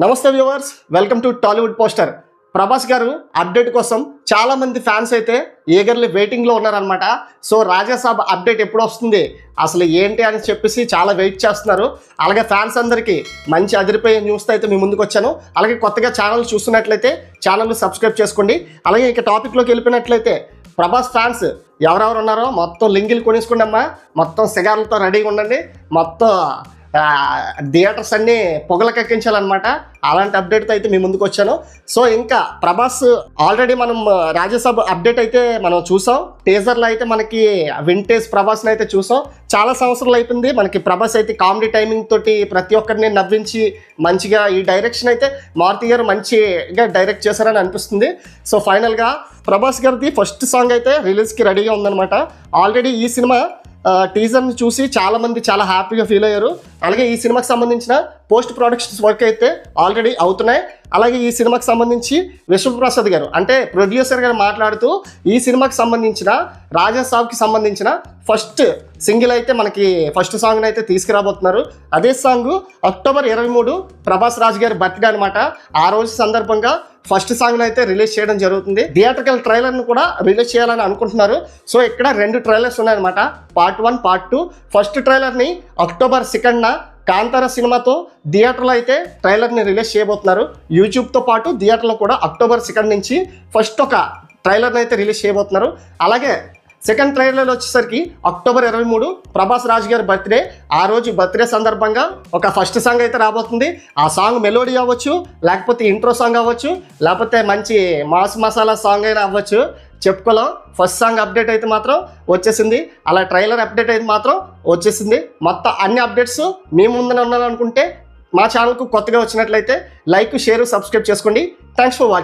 నమస్తే viewers, welcome to Tollywood poster. Prabhas గారు update కోసం చాలా మంది ఫ్యాన్స్ అయితే ఈగర్లీ వెయిటింగ్లో ఉన్నారనమాట. సో రాజాసాబ్ అప్డేట్ ఎప్పుడు వస్తుంది, అసలు ఏంటి అని చెప్పేసి చాలా వెయిట్ చేస్తున్నారు. అలాగే ఫ్యాన్స్ అందరికీ మంచి అదిరిపోయే న్యూస్తో అయితే మీ ముందుకు వచ్చాను. అలాగే కొత్తగా ఛానల్ చూస్తున్నట్లయితే ఛానల్ని సబ్స్క్రైబ్ చేసుకోండి. అలాగే ఇక టాపిక్లోకి వెళ్ళిపోయినట్లయితే ప్రభాస్ ఫ్యాన్స్ ఎవరెవరు ఉన్నారో మొత్తం లింకులు కొనేసుకోండి అమ్మా. మొత్తం సిగార్లతో రెడీగా ఉండండి. మొత్తం థియేటర్స్ అన్నీ పొగలకెక్కించాలన్నమాట. అలాంటి అప్డేట్తో అయితే మీ ముందుకు వచ్చాను. సో ఇంకా ప్రభాస్ ఆల్రెడీ మనం రాజ్యసభ అప్డేట్ అయితే మనం చూసాం. టీజర్లో అయితే మనకి వింటేజ్ ప్రభాస్ని అయితే చూసాం. చాలా సంవత్సరాలు అయిపోయింది మనకి ప్రభాస్ అయితే కామెడీ టైమింగ్ తోటి ప్రతి ఒక్కరిని నవ్వించి మంచిగా ఈ డైరెక్షన్ అయితే మారుతి గారు మంచిగా డైరెక్ట్ చేశారని అనిపిస్తుంది. సో ఫైనల్గా ప్రభాస్ గారిది ఫస్ట్ సాంగ్ అయితే రిలీజ్కి రెడీగా ఉందన్నమాట. ఆల్రెడీ ఈ సినిమా టీజర్ని చూసి చాలామంది చాలా హ్యాపీగా ఫీల్ అయ్యారు. అలాగే ఈ సినిమాకి సంబంధించిన పోస్ట్ ప్రొడక్షన్స్ వర్క్ అయితే ఆల్రెడీ అవుతున్నాయి. అలాగే ఈ సినిమాకి సంబంధించి విశ్వప్రసాద్ గారు అంటే ప్రొడ్యూసర్ గారు మాట్లాడుతూ ఈ సినిమాకి సంబంధించిన రాజాసాబ్కి సంబంధించిన ఫస్ట్ సింగిల్ అయితే మనకి ఫస్ట్ సాంగ్ని అయితే తీసుకురాబోతున్నారు. అదే సాంగ్ అక్టోబర్ 23 ప్రభాస్ రాజ్ గారి బర్త్డే అనమాట. ఆ రోజు సందర్భంగా ఫస్ట్ సాంగ్ని అయితే రిలీజ్ చేయడం జరుగుతుంది. థియేట్రికల్ ట్రైలర్ని కూడా రిలీజ్ చేయాలని అనుకుంటున్నారు. సో ఇక్కడ 2 ట్రైలర్స్ ఉన్నాయన్నమాట, పార్ట్ 1 పార్ట్ 2. ఫస్ట్ ట్రైలర్ని అక్టోబర్ 2న కాంతార సినిమాతో థియేటర్లో అయితే ట్రైలర్ని రిలీజ్ చేయబోతున్నారు. యూట్యూబ్తో పాటు థియేటర్లో కూడా అక్టోబర్ 2 నుంచి ఫస్ట్ ఒక ట్రైలర్ని అయితే రిలీజ్ చేయబోతున్నారు. అలాగే సెకండ్ ట్రైలర్ వచ్చేసరికి అక్టోబర్ 23 ప్రభాస్ రాజ్ గారి బర్త్డే. ఆ రోజు బర్త్డే సందర్భంగా ఒక ఫస్ట్ సాంగ్ అయితే రాబోతుంది. ఆ సాంగ్ మెలోడీ అవ్వచ్చు, లేకపోతే ఇంట్రో సాంగ్ అవ్వచ్చు, లేకపోతే మంచి మాస్ మసాలా సాంగ్ అయినా అవ్వచ్చు, చెప్పుకోలేం. ఫస్ట్ సాంగ్ అప్డేట్ అయితే మాత్రం వచ్చేసింది. అలా ట్రైలర్ అప్డేట్ అయితే మాత్రం వచ్చేసింది. మొత్తం అన్ని అప్డేట్స్ మీ ముందున ఉండాలనుకుంటే మా ఛానల్కు కొత్తగా వచ్చినట్లయితే లైక్, షేర్, సబ్స్క్రైబ్ చేసుకోండి. Thanks for watching.